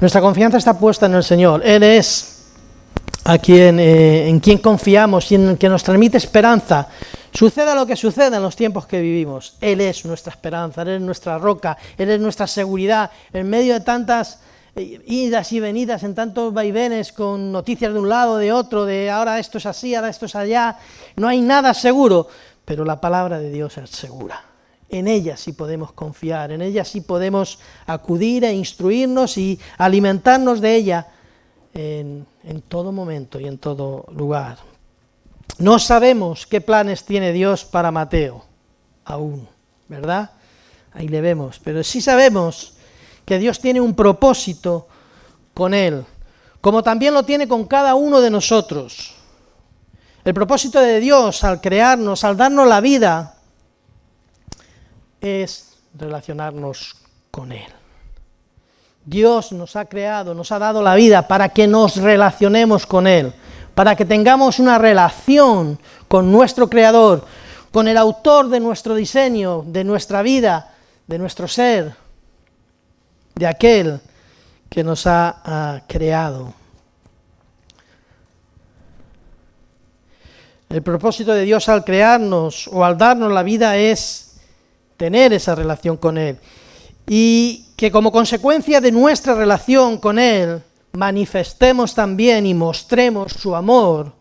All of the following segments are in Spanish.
Nuestra confianza está puesta en el Señor. Él es en quien confiamos y en quien nos transmite esperanza. Suceda lo que suceda en los tiempos que vivimos, Él es nuestra esperanza, Él es nuestra roca, Él es nuestra seguridad, en medio de tantas idas y venidas, en tantos vaivenes, con noticias de un lado, de otro, de ahora esto es así, ahora esto es allá, no hay nada seguro, pero la palabra de Dios es segura. En ella sí podemos confiar, en ella sí podemos acudir e instruirnos y alimentarnos de ella en todo momento y en todo lugar. No sabemos qué planes tiene Dios para Mateo, aún, ¿verdad? Ahí le vemos, pero sí sabemos que Dios tiene un propósito con él, como también lo tiene con cada uno de nosotros. El propósito de Dios al crearnos, al darnos la vida, es relacionarnos con Él. Dios nos ha creado, nos ha dado la vida para que nos relacionemos con Él, para que tengamos una relación con nuestro Creador, con el autor de nuestro diseño, de nuestra vida, de nuestro ser, de aquel que nos ha creado. El propósito de Dios al crearnos o al darnos la vida es tener esa relación con Él. Y que como consecuencia de nuestra relación con Él, manifestemos también y mostremos su amor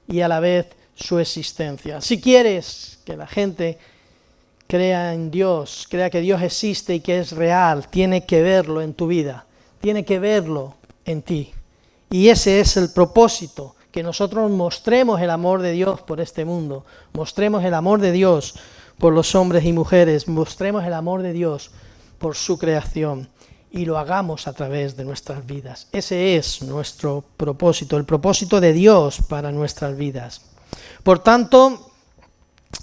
y a la vez su existencia. Si quieres que la gente crea en Dios, crea que Dios existe y que es real, tiene que verlo en tu vida, tiene que verlo en ti. Y ese es el propósito, que nosotros mostremos el amor de Dios por este mundo, mostremos el amor de Dios por los hombres y mujeres, mostremos el amor de Dios por su creación y lo hagamos a través de nuestras vidas. Ese es nuestro propósito, el propósito de Dios para nuestras vidas. Por tanto,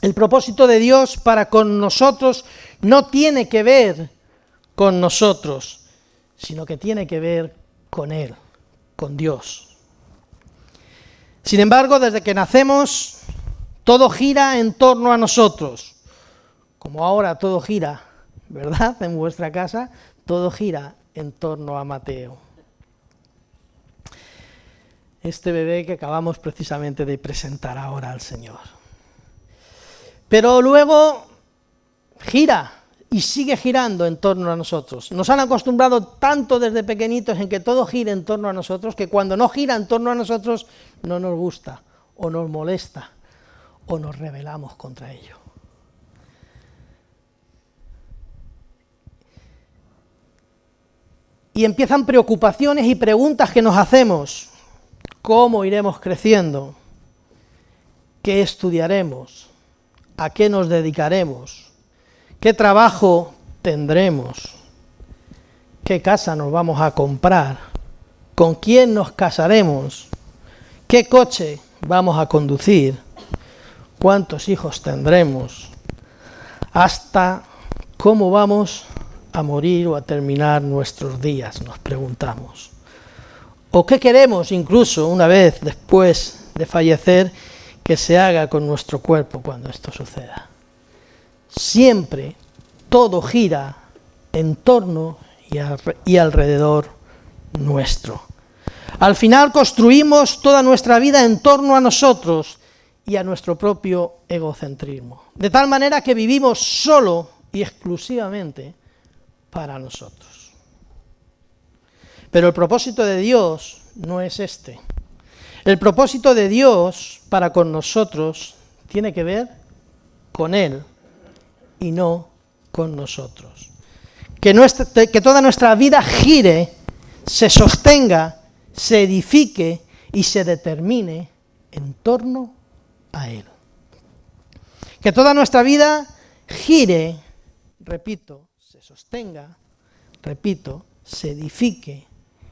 el propósito de Dios para con nosotros no tiene que ver con nosotros, sino que tiene que ver con Él, con Dios. Sin embargo, desde que nacemos, todo gira en torno a nosotros, como ahora todo gira, ¿verdad? En vuestra casa, todo gira en torno a Mateo. Este bebé que acabamos precisamente de presentar ahora al Señor. Pero luego gira y sigue girando en torno a nosotros. Nos han acostumbrado tanto desde pequeñitos en que todo gira en torno a nosotros, que cuando no gira en torno a nosotros no nos gusta, o nos molesta, o nos rebelamos contra ello. Y empiezan preocupaciones y preguntas que nos hacemos. ¿Cómo iremos creciendo? ¿Qué estudiaremos? ¿A qué nos dedicaremos? ¿Qué trabajo tendremos? ¿Qué casa nos vamos a comprar? ¿Con quién nos casaremos? ¿Qué coche vamos a conducir? ¿Cuántos hijos tendremos? Hasta cómo vamos a morir o a terminar nuestros días, nos preguntamos. ¿O qué queremos incluso una vez después de fallecer que se haga con nuestro cuerpo cuando esto suceda? Siempre todo gira en torno y alrededor nuestro. Al final construimos toda nuestra vida en torno a nosotros y a nuestro propio egocentrismo. De tal manera que vivimos solo y exclusivamente para nosotros. Pero el propósito de Dios no es este. El propósito de Dios para con nosotros tiene que ver con Él y no con nosotros. Que toda nuestra vida gire, se sostenga, se edifique y se determine en torno a Él. Que toda nuestra vida gire, repito, se sostenga, repito, se edifique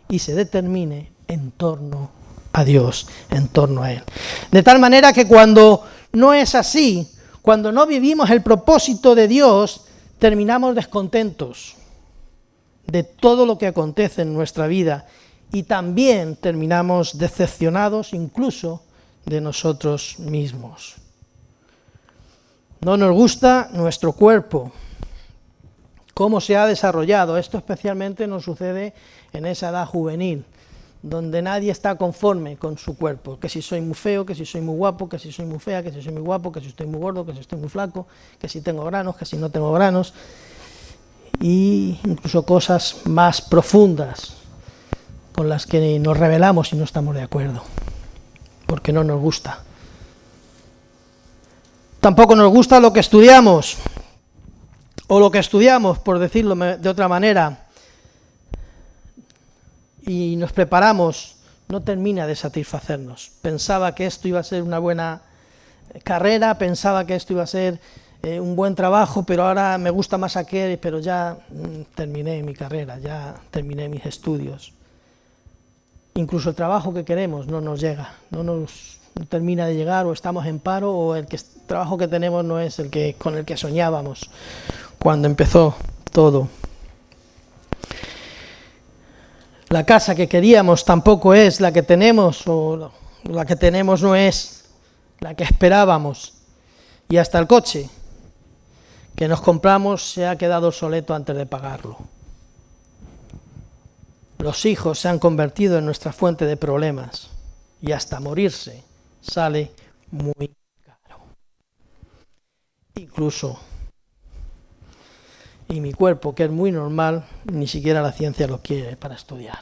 y se determine en torno a Dios, en torno a Él. De tal manera que cuando no es así, cuando no vivimos el propósito de Dios, terminamos descontentos de todo lo que acontece en nuestra vida y también terminamos decepcionados incluso de nosotros mismos. No nos gusta nuestro cuerpo, cómo se ha desarrollado. Esto especialmente nos sucede en esa edad juvenil, donde nadie está conforme con su cuerpo, que si soy muy feo, que si soy muy guapo, que si soy muy fea, que si soy muy guapo, que si estoy muy gordo, que si estoy muy flaco, que si tengo granos, que si no tengo granos, y incluso cosas más profundas con las que nos rebelamos y no estamos de acuerdo, porque no nos gusta. Tampoco nos gusta lo que estudiamos, o lo que estudiamos, por decirlo de otra manera, y nos preparamos, no termina de satisfacernos. Pensaba que esto iba a ser una buena carrera, pensaba que esto iba a ser un buen trabajo, pero ahora me gusta más aquel, pero ya terminé mi carrera, ya terminé mis estudios. Incluso el trabajo que queremos no nos llega, no nos termina de llegar, o estamos en paro, o el trabajo que tenemos no es el que con el que soñábamos cuando empezó todo. La casa que queríamos tampoco es la que tenemos, o la que tenemos no es la que esperábamos. Y hasta el coche que nos compramos se ha quedado obsoleto antes de pagarlo. Los hijos se han convertido en nuestra fuente de problemas y hasta morirse sale muy caro. Incluso, y mi cuerpo, que es muy normal, ni siquiera la ciencia lo quiere para estudiar.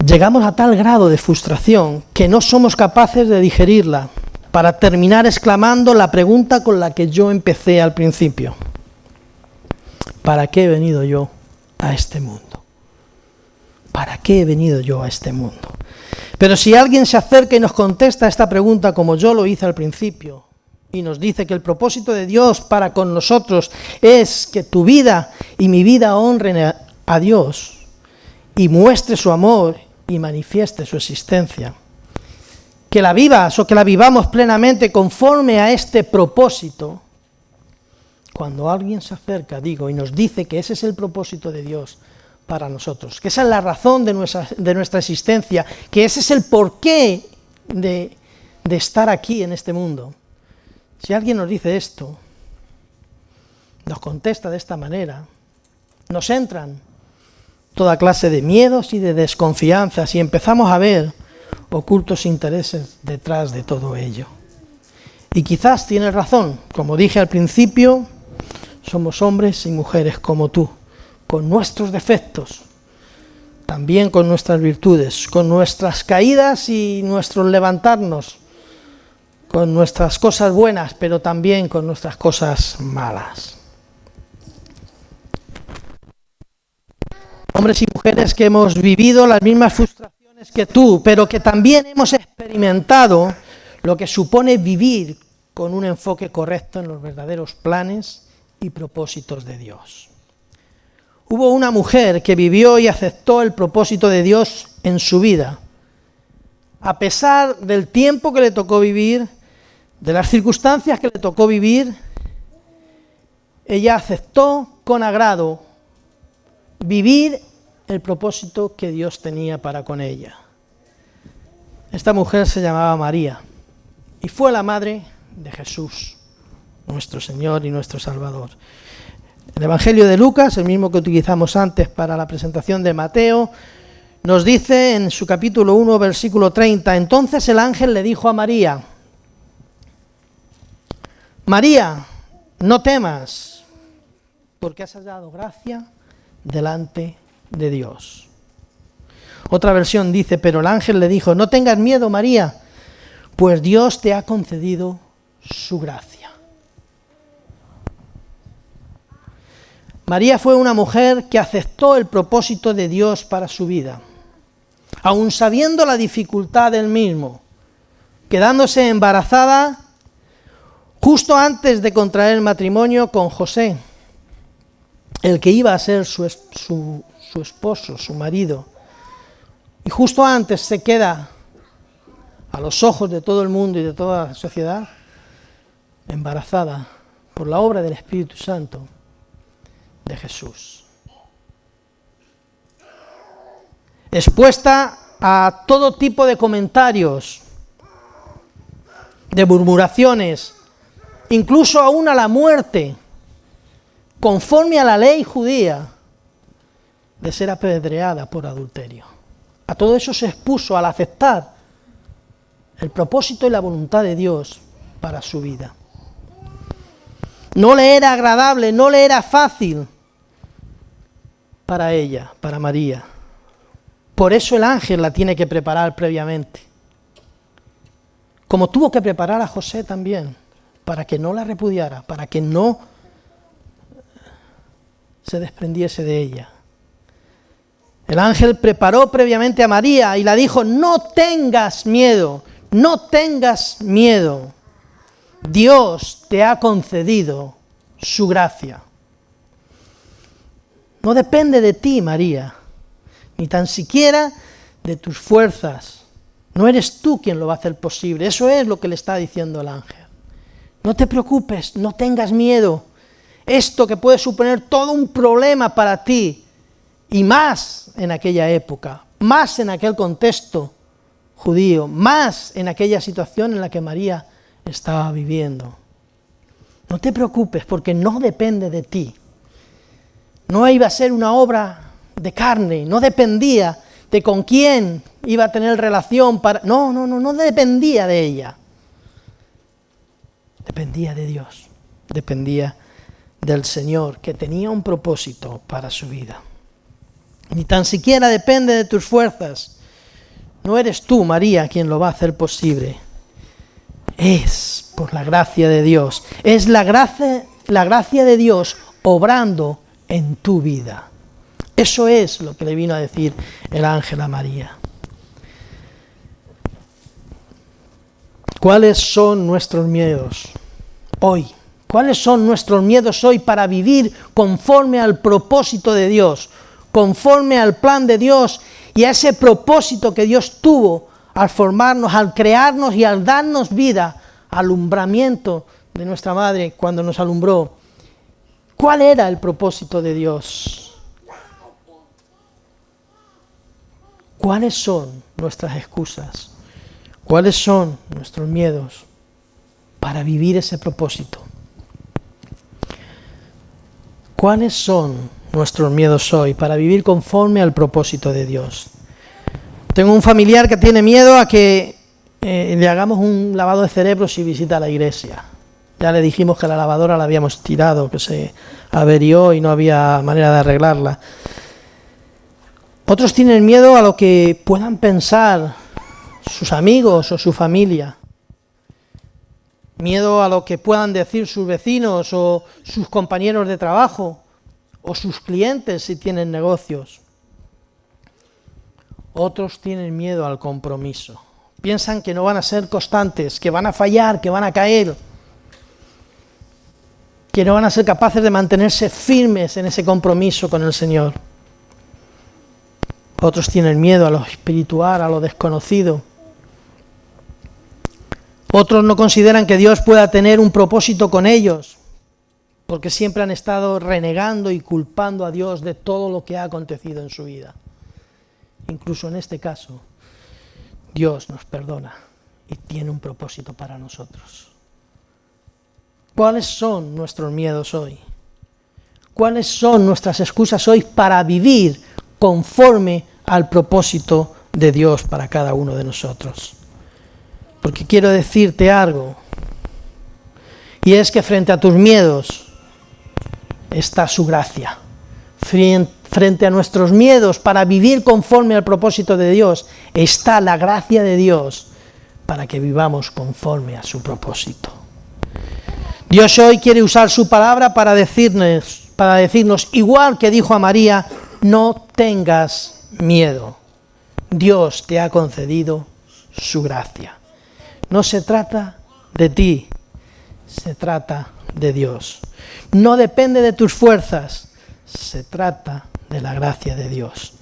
Llegamos a tal grado de frustración que no somos capaces de digerirla, para terminar exclamando la pregunta con la que yo empecé al principio. ¿Para qué he venido yo a este mundo? ¿Para qué he venido yo a este mundo? Pero si alguien se acerca y nos contesta esta pregunta como yo lo hice al principio, y nos dice que el propósito de Dios para con nosotros es que tu vida y mi vida honren a Dios, y muestre su amor y manifieste su existencia, que la vivas o que la vivamos plenamente conforme a este propósito. Cuando alguien se acerca, y nos dice que ese es el propósito de Dios para nosotros, que esa es la razón de nuestra existencia, que ese es el porqué de estar aquí en este mundo. Si alguien nos dice esto, nos contesta de esta manera, nos entran toda clase de miedos y de desconfianzas y empezamos a ver ocultos intereses detrás de todo ello. Y quizás tienes razón, como dije al principio, somos hombres y mujeres como tú, con nuestros defectos, también con nuestras virtudes, con nuestras caídas y nuestros levantarnos, con nuestras cosas buenas, pero también con nuestras cosas malas. Hombres y mujeres que hemos vivido las mismas frustraciones que tú, pero que también hemos experimentado lo que supone vivir con un enfoque correcto en los verdaderos planes y propósitos de Dios. Hubo una mujer que vivió y aceptó el propósito de Dios en su vida, a pesar del tiempo que le tocó vivir, de las circunstancias que le tocó vivir. Ella aceptó con agrado vivir el propósito que Dios tenía para con ella. Esta mujer se llamaba María y fue la madre de Jesús, nuestro Señor y nuestro Salvador. El Evangelio de Lucas, el mismo que utilizamos antes para la presentación de Mateo, nos dice en su capítulo 1, versículo 30, entonces el ángel le dijo a María, María, no temas, porque has hallado gracia delante de Dios. Otra versión dice, pero el ángel le dijo, no tengas miedo, María, pues Dios te ha concedido su gracia. María fue una mujer que aceptó el propósito de Dios para su vida, aun sabiendo la dificultad del mismo, quedándose embarazada justo antes de contraer matrimonio con José, el que iba a ser su esposo, su marido. Y justo antes se queda, a los ojos de todo el mundo y de toda la sociedad, embarazada por la obra del Espíritu Santo de Jesús. Expuesta a todo tipo de comentarios, de murmuraciones, incluso aún a la muerte, conforme a la ley judía, de ser apedreada por adulterio. A todo eso se expuso al aceptar el propósito y la voluntad de Dios para su vida. No le era agradable, no le era fácil para ella, para María. Por eso el ángel la tiene que preparar previamente. Como tuvo que preparar a José también, para que no la repudiara, para que no se desprendiese de ella. El ángel preparó previamente a María y la dijo: no tengas miedo, no tengas miedo. Dios te ha concedido su gracia. No depende de ti, María, ni tan siquiera de tus fuerzas. No eres tú quien lo va a hacer posible. Eso es lo que le está diciendo el ángel. No te preocupes, no tengas miedo. Esto que puede suponer todo un problema para ti, y más en aquella época, más en aquel contexto judío, más en aquella situación en la que María estaba viviendo. No te preocupes, porque no depende de ti. No iba a ser una obra de carne, no dependía de con quién iba a tener relación para... No dependía de ella. Dependía de Dios, dependía del Señor, que tenía un propósito para su vida. Ni tan siquiera depende de tus fuerzas. No eres tú, María, quien lo va a hacer posible. Es por la gracia de Dios. Es la gracia de Dios obrando en tu vida. Eso es lo que le vino a decir el ángel a María. ¿Cuáles son nuestros miedos hoy? ¿Cuáles son nuestros miedos hoy para vivir conforme al propósito de Dios, conforme al plan de Dios y a ese propósito que Dios tuvo al formarnos, al crearnos y al darnos vida, alumbramiento de nuestra madre cuando nos alumbró? ¿Cuál era el propósito de Dios? ¿Cuáles son nuestras excusas? ¿Cuáles son nuestros miedos para vivir ese propósito? ¿Cuáles son nuestros miedos hoy para vivir conforme al propósito de Dios? Tengo un familiar que tiene miedo a que le hagamos un lavado de cerebro si visita la iglesia. Ya le dijimos que la lavadora la habíamos tirado, que se averió y no había manera de arreglarla. Otros tienen miedo a lo que puedan pensar sus amigos o su familia. Miedo a lo que puedan decir sus vecinos o sus compañeros de trabajo o sus clientes si tienen negocios. Otros tienen miedo al compromiso. Piensan que no van a ser constantes, que van a fallar, que van a caer, que no van a ser capaces de mantenerse firmes en ese compromiso con el Señor. Otros tienen miedo a lo espiritual, a lo desconocido. Otros no consideran que Dios pueda tener un propósito con ellos, porque siempre han estado renegando y culpando a Dios de todo lo que ha acontecido en su vida. Incluso en este caso, Dios nos perdona y tiene un propósito para nosotros. ¿Cuáles son nuestros miedos hoy? ¿Cuáles son nuestras excusas hoy para vivir conforme al propósito de Dios para cada uno de nosotros? Porque quiero decirte algo, y es que frente a tus miedos está su gracia. Frente a nuestros miedos para vivir conforme al propósito de Dios está la gracia de Dios para que vivamos conforme a su propósito. Dios hoy quiere usar su palabra para decirnos, igual que dijo a María, no tengas miedo. Dios te ha concedido su gracia. No se trata de ti, se trata de Dios. No depende de tus fuerzas, se trata de la gracia de Dios.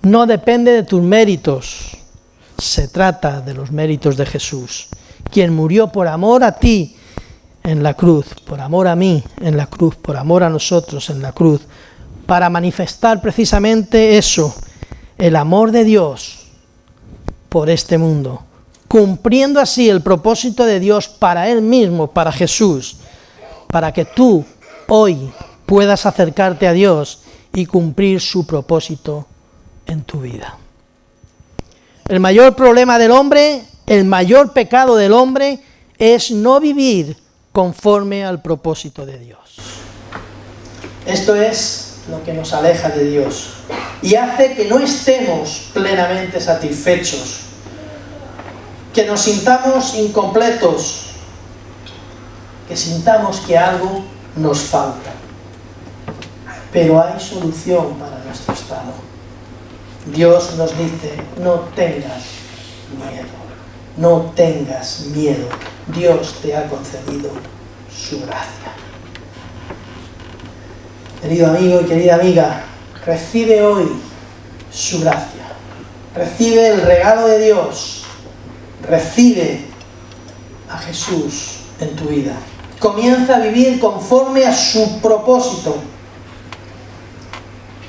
No depende de tus méritos, se trata de los méritos de Jesús, quien murió por amor a ti en la cruz, por amor a mí en la cruz, por amor a nosotros en la cruz, para manifestar precisamente eso, el amor de Dios por este mundo, cumpliendo así el propósito de Dios para Él mismo, para Jesús, para que tú hoy puedas acercarte a Dios y cumplir su propósito en tu vida. El mayor problema del hombre, el mayor pecado del hombre es no vivir conforme al propósito de Dios. Esto es lo que nos aleja de Dios y hace que no estemos plenamente satisfechos, que nos sintamos incompletos, que sintamos que algo nos falta. Pero hay solución para nuestro estado. Dios nos dice, no tengas miedo, no tengas miedo. Dios te ha concedido su gracia. Querido amigo y querida amiga, recibe hoy su gracia. Recibe el regalo de Dios. Recibe a Jesús en tu vida. Comienza a vivir conforme a su propósito.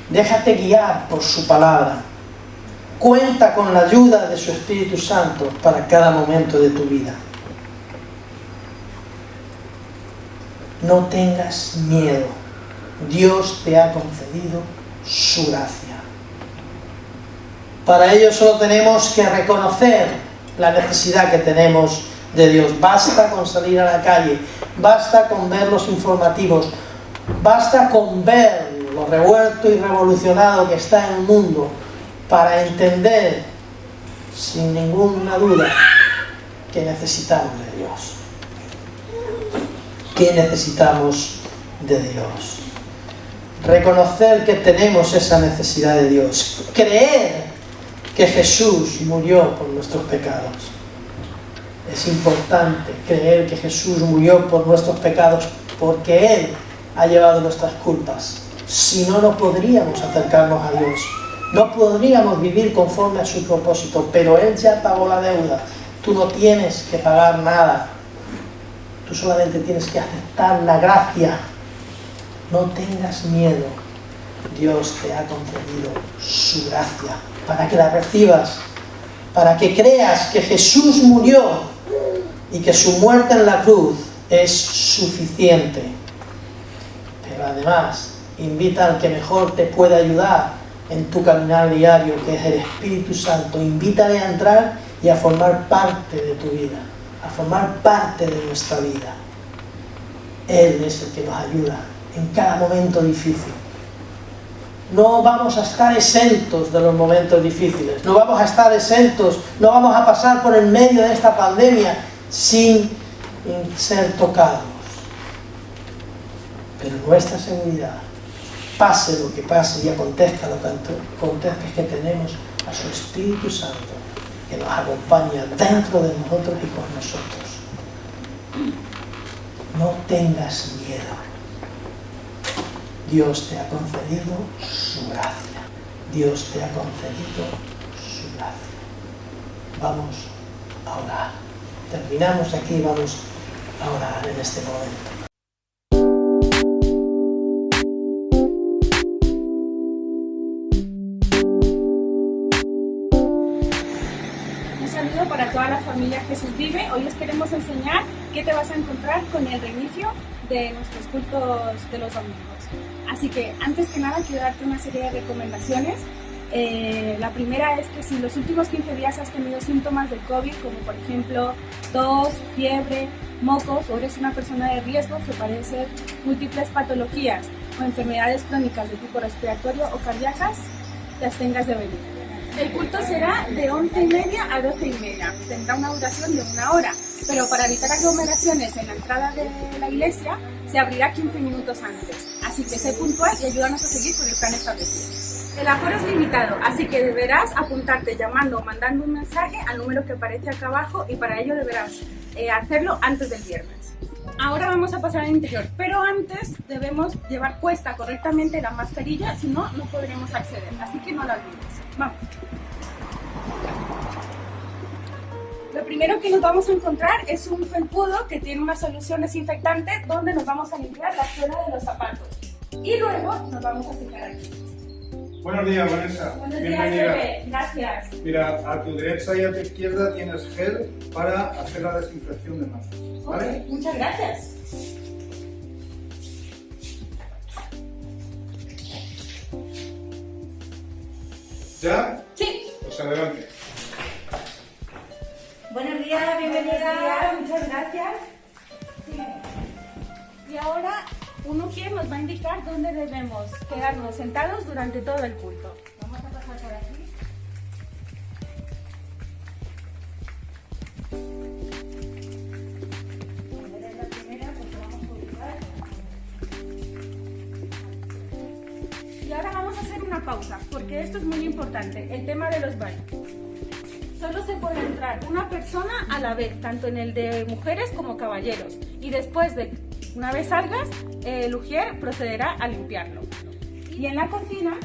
Déjate guiar por su palabra. Cuenta con la ayuda de su Espíritu Santo para cada momento de tu vida. No tengas miedo. Dios te ha concedido su gracia. Para ello solo tenemos que reconocer la necesidad que tenemos de Dios. Basta con salir a la calle, basta con ver los informativos, basta con ver lo revuelto y revolucionado que está en el mundo para entender sin ninguna duda que necesitamos de Dios. Que necesitamos de Dios. Reconocer que tenemos esa necesidad de Dios. Creer que Jesús murió por nuestros pecados. Es importante creer que Jesús murió por nuestros pecados porque Él ha llevado nuestras culpas. Si no, no podríamos acercarnos a Dios. No podríamos vivir conforme a su propósito, pero Él ya pagó la deuda. Tú no tienes que pagar nada. Tú solamente tienes que aceptar la gracia. No tengas miedo. Dios te ha concedido su gracia para que la recibas, para que creas que Jesús murió y que su muerte en la cruz es suficiente. Pero además, invita al que mejor te pueda ayudar en tu caminar diario, que es el Espíritu Santo. Invítale a entrar y a formar parte de tu vida, a formar parte de nuestra vida. Él es el que nos ayuda en cada momento difícil. No vamos a estar exentos de los momentos difíciles, no vamos a estar exentos, no vamos a pasar por el medio de esta pandemia sin ser tocados. Pero nuestra seguridad, pase lo que pase y acontezca lo que acontezca, es que tenemos a su Espíritu Santo que nos acompaña dentro de nosotros y con nosotros. No tengas miedo. Dios te ha concedido su gracia. Dios te ha concedido su gracia. Vamos a orar. Terminamos aquí y vamos a orar en este momento. Para toda la familia Jesús Vive, hoy os queremos enseñar qué te vas a encontrar con el reinicio de nuestros cultos de los domingos. Así que antes que nada quiero darte una serie de recomendaciones. La primera es que si los últimos 15 días has tenido síntomas del COVID, como por ejemplo tos, fiebre, mocos, o eres una persona de riesgo que padece múltiples patologías o enfermedades crónicas de tipo respiratorio o cardíacas, te abstengas de venir. El culto será de 11:30 a 12:30. Tendrá una duración de 1 hora, pero para evitar aglomeraciones en la entrada de la iglesia se abrirá 15 minutos antes. Así que sé puntual y ayúdanos a seguir con el plan establecido. El aforo es limitado, así que deberás apuntarte llamando o mandando un mensaje al número que aparece acá abajo, y para ello deberás hacerlo antes del viernes. Ahora vamos a pasar al interior, pero antes debemos llevar puesta correctamente la mascarilla, si no, no podremos acceder, así que no la olvides. Vamos. Lo primero que nos vamos a encontrar es un felpudo que tiene una solución desinfectante donde nos vamos a limpiar la suela de los zapatos. Y luego nos vamos a secar aquí. Buenos días, Vanessa. Buenos Bienvenida. días, Pepe. Gracias. Mira, a tu derecha y a tu izquierda tienes gel para hacer la desinfección de manos. ¿Vale? Okay, muchas gracias. ¿Ya? Sí. Pues adelante. Buenos días, bienvenida. Muchas gracias. Y ahora un ujier nos va a indicar dónde debemos quedarnos sentados durante todo el culto. Vamos a pasar por aquí. Eres la primera, pues vamos a ubicar. Y ahora vamos a hacer una pausa, porque esto es muy importante, el tema de los baños. Solo se puede entrar una persona a la vez, tanto en el de mujeres como caballeros. Y después de, una vez salgas, el ujier procederá a limpiarlo. Y en la cocina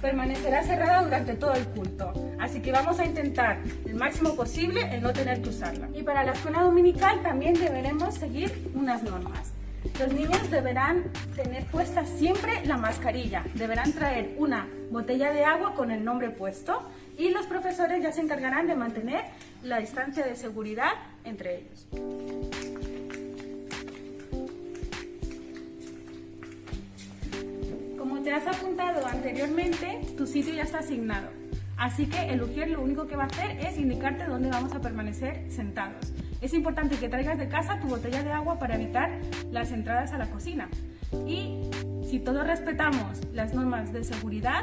permanecerá cerrada durante todo el culto. Así que vamos a intentar el máximo posible el no tener que usarla. Y para la escuela dominical también deberemos seguir unas normas. Los niños deberán tener puesta siempre la mascarilla, deberán traer una botella de agua con el nombre puesto y los profesores ya se encargarán de mantener la distancia de seguridad entre ellos. Como te has apuntado anteriormente, tu sitio ya está asignado, así que el ujier lo único que va a hacer es indicarte dónde vamos a permanecer sentados. Es importante que traigas de casa tu botella de agua para evitar las entradas a la cocina. Y si todos respetamos las normas de seguridad,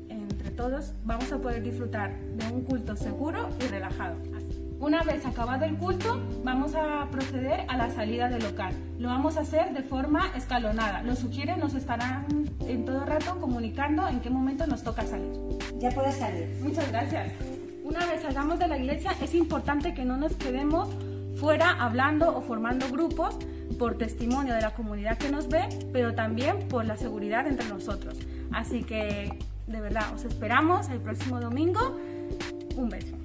entre todos vamos a poder disfrutar de un culto seguro y relajado. Una vez acabado el culto, vamos a proceder a la salida del local. Lo vamos a hacer de forma escalonada. Los ujieres nos estarán en todo rato comunicando en qué momento nos toca salir. Ya puedes salir. Muchas gracias. Una vez salgamos de la iglesia, es importante que no nos quedemos fuera hablando o formando grupos por testimonio de la comunidad que nos ve, pero también por la seguridad entre nosotros. Así que, de verdad, os esperamos el próximo domingo. Un beso.